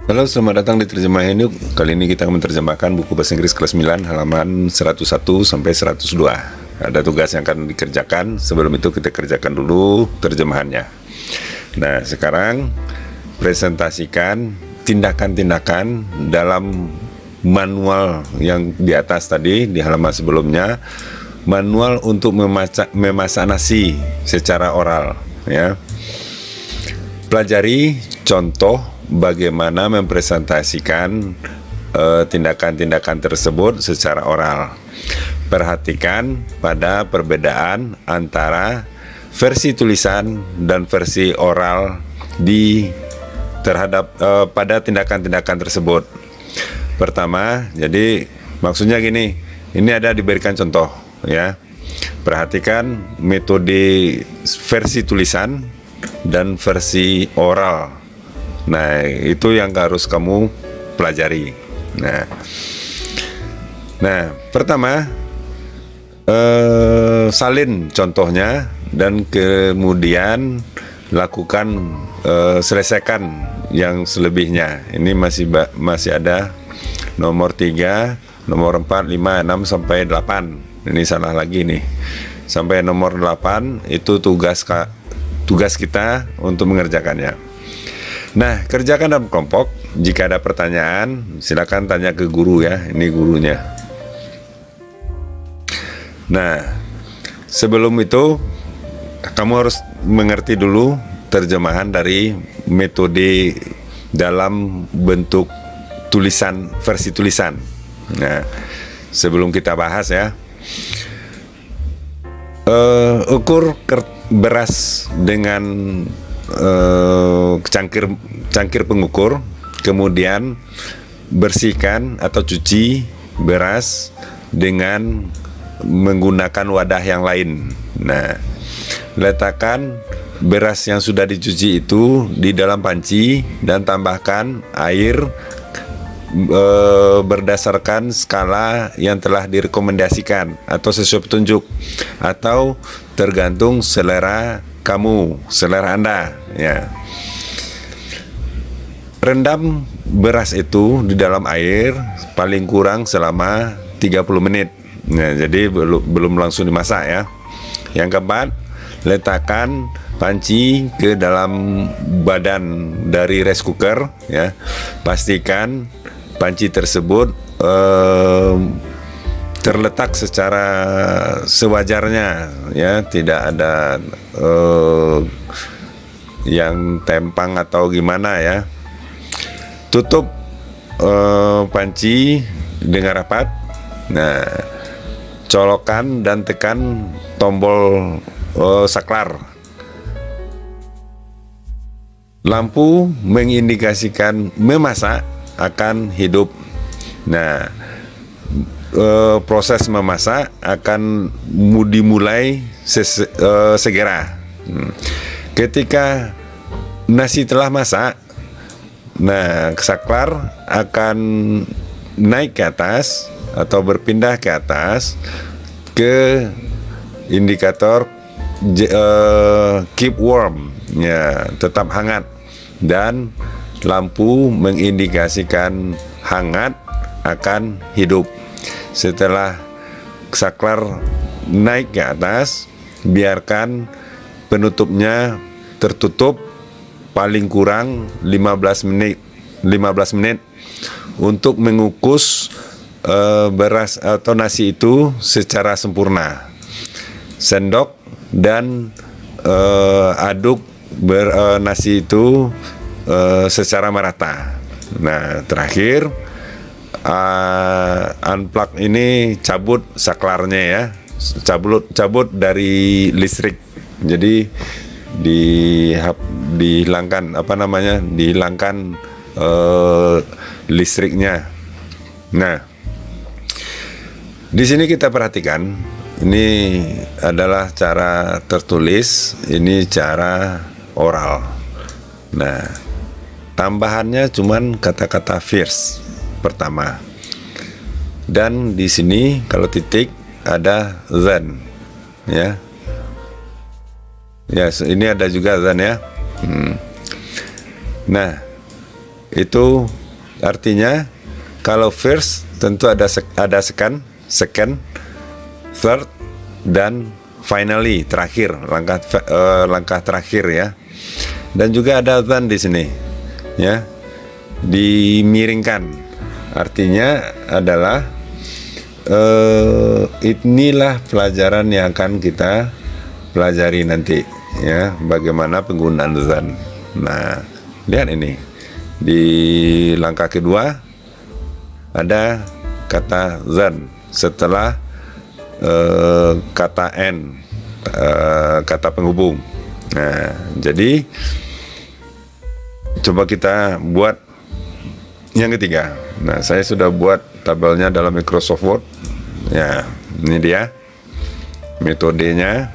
Halo, selamat datang di Terjemah Hindu. Kali ini kita akan menerjemahkan buku bahasa Inggris kelas 9 halaman 101 sampai 102. Ada tugas yang akan dikerjakan. Sebelum itu kita kerjakan dulu terjemahannya. Nah, sekarang presentasikan tindakan-tindakan dalam manual yang di atas tadi di halaman sebelumnya. Manual untuk memasak nasi secara oral, ya. Pelajari contoh bagaimana mempresentasikan tindakan-tindakan tersebut secara oral. Perhatikan pada perbedaan antara versi tulisan dan versi oral terhadap pada tindakan-tindakan tersebut. Pertama, jadi maksudnya gini, ini ada diberikan contoh, ya. Perhatikan metode versi tulisan dan versi oral. Nah, itu yang harus kamu pelajari. Nah, pertama salin contohnya dan kemudian lakukan selesaikan yang selebihnya. Ini masih ada nomor 3, nomor 4, 5, 6 sampai 8. Ini salah lagi nih. Sampai nomor 8 itu tugas kita untuk mengerjakannya. Nah, kerjakan dalam kelompok. Jika ada pertanyaan, silakan tanya ke guru, ya. Ini gurunya. Nah, sebelum itu kamu harus mengerti dulu terjemahan dari metode dalam bentuk tulisan, versi tulisan. Nah, sebelum kita bahas, ya. Ukur beras dengan cangkir pengukur, kemudian bersihkan atau cuci beras dengan menggunakan wadah yang lain. Nah, letakkan beras yang sudah dicuci itu di dalam panci dan tambahkan air berdasarkan skala yang telah direkomendasikan atau sesuai petunjuk atau tergantung selera kamu, selera Anda, ya. Rendam beras itu di dalam air paling kurang selama 30 menit. Nah, jadi belum langsung dimasak, ya. Yang keempat, letakkan panci ke dalam badan dari rice cooker, ya. Pastikan panci tersebut terletak secara sewajarnya, ya, tidak ada yang tempang atau gimana, ya. Tutup panci dengan rapat. Nah, colokkan dan tekan tombol saklar. Lampu mengindikasikan memasak akan hidup. Nah, proses memasak akan dimulai segera. Ketika nasi telah masak, nah, saklar akan naik ke atas atau berpindah ke atas ke indikator keep warm, ya, tetap hangat, dan lampu mengindikasikan hangat akan hidup. Setelah saklar naik ke atas, biarkan penutupnya tertutup paling kurang 15 menit untuk mengukus beras atau nasi itu secara sempurna. Sendok dan aduk nasi itu secara merata. Nah, terakhir unplug ini, cabut saklarnya, ya, cabut dari listrik. Jadi dihilangkan listriknya. Nah, di sini kita perhatikan, ini adalah cara tertulis, ini cara oral. Nah, tambahannya cuman kata-kata first pertama. Dan di sini kalau titik ada then, ya. Ya, ini ada juga then, ya. Nah, Itu artinya kalau first tentu ada second, third, dan finally terakhir, langkah terakhir ya. Dan juga ada then di sini ya, dimiringkan. Artinya adalah inilah pelajaran yang akan kita pelajari nanti ya, bagaimana penggunaan then. Nah, lihat ini di langkah kedua ada kata then setelah kata and, kata penghubung. Nah, jadi coba kita buat yang ketiga. Nah, saya sudah buat tabelnya dalam Microsoft Word. Ya, ini dia metodenya.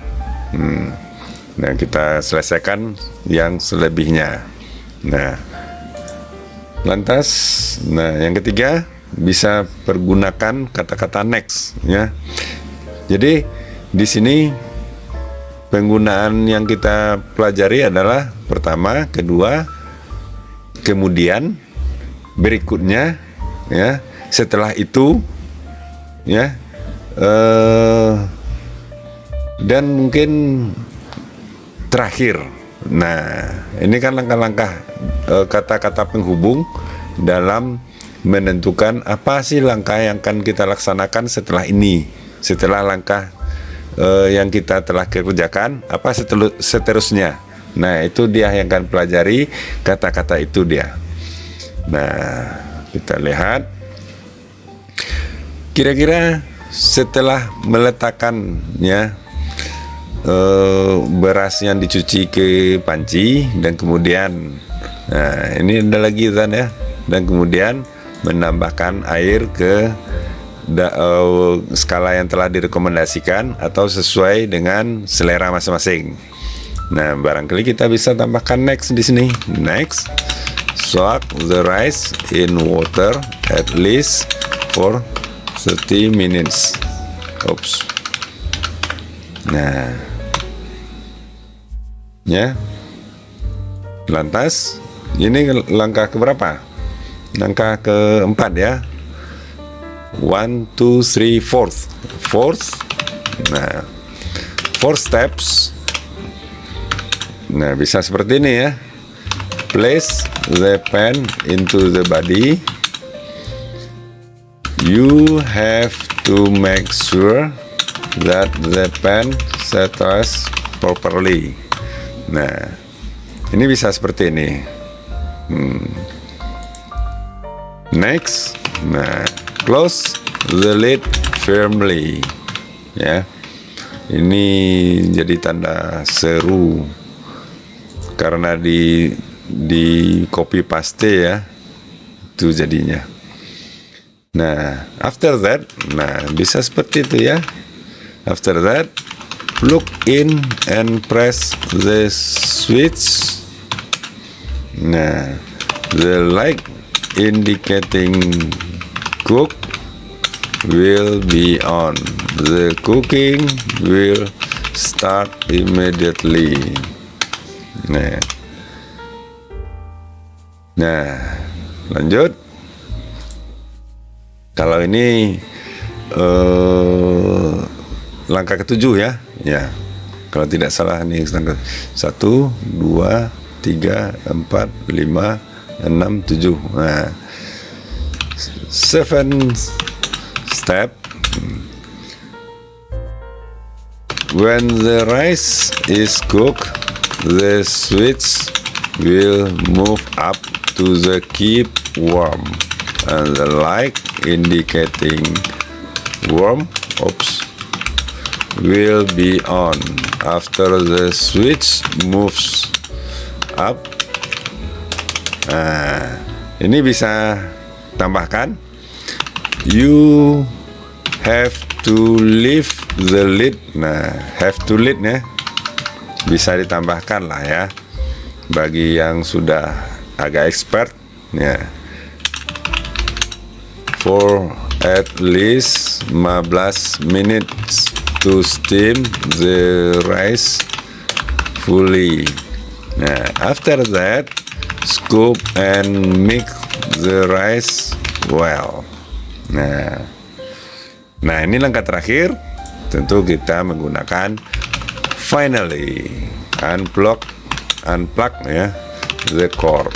Nah, kita selesaikan yang selebihnya. Nah, lantas, yang ketiga bisa pergunakan kata-kata next ya. Jadi di sini penggunaan yang kita pelajari adalah pertama, kedua, kemudian, berikutnya ya, setelah itu ya, dan mungkin terakhir. Nah, ini kan langkah-langkah kata-kata penghubung dalam menentukan apa sih langkah yang akan kita laksanakan setelah ini, setelah langkah yang kita telah kerjakan, apa seterusnya. Nah, itu dia yang akan pelajari kata-kata itu dia. Nah, kita lihat kira-kira setelah meletakkannya beras yang dicuci ke panci, dan kemudian ini ada lagi kan ya, dan kemudian menambahkan air ke skala yang telah direkomendasikan atau sesuai dengan selera masing-masing. Nah, barangkali kita bisa tambahkan next di sini. Next, soak the rice in water at least for 30 minutes. Oops. Nah, ya. Lantas, ini langkah keberapa? Langkah keempat ya. 1, 2, 3, 4. Nah, 4 steps. Nah, bisa seperti ini ya. Place the pan into the body. You have to make sure that the pan settles properly. Nah, ini bisa seperti ini. Next, nah, close the lid firmly. Ya, ini jadi tanda seru karena di copy paste ya, itu jadinya. Nah, after that, nah bisa seperti itu ya. After that, plug in and press the switch. Nah, the light indicating cook will be on. The cooking will start immediately. Nah, lanjut. Kalau ini langkah ketujuh ya. Ya, kalau tidak salah nih langkah 1, 2, 3, 4, 5, 6, 7. Nah, 7 step. When the rice is cooked, the switch will move up to the keep warm, and the light indicating warm will be on. After the switch moves up, ini bisa tambahkan, you have to lift the lid. Nah, have to lid ya, bisa ditambahkan lah ya bagi yang sudah agak expert ya. For at least 15 minutes to steam the rice fully. Nah, after that scoop and mix the rice well. Nah ini langkah terakhir. Tentu kita menggunakan finally unplug ya the cord.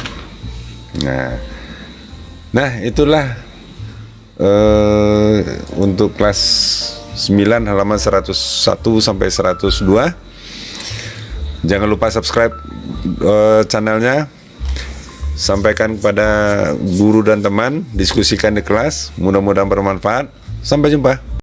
Nah itulah untuk kelas 9 halaman 101 sampai 102. Jangan lupa subscribe channelnya, sampaikan kepada guru dan teman, diskusikan di kelas. Mudah-mudahan bermanfaat. Sampai jumpa.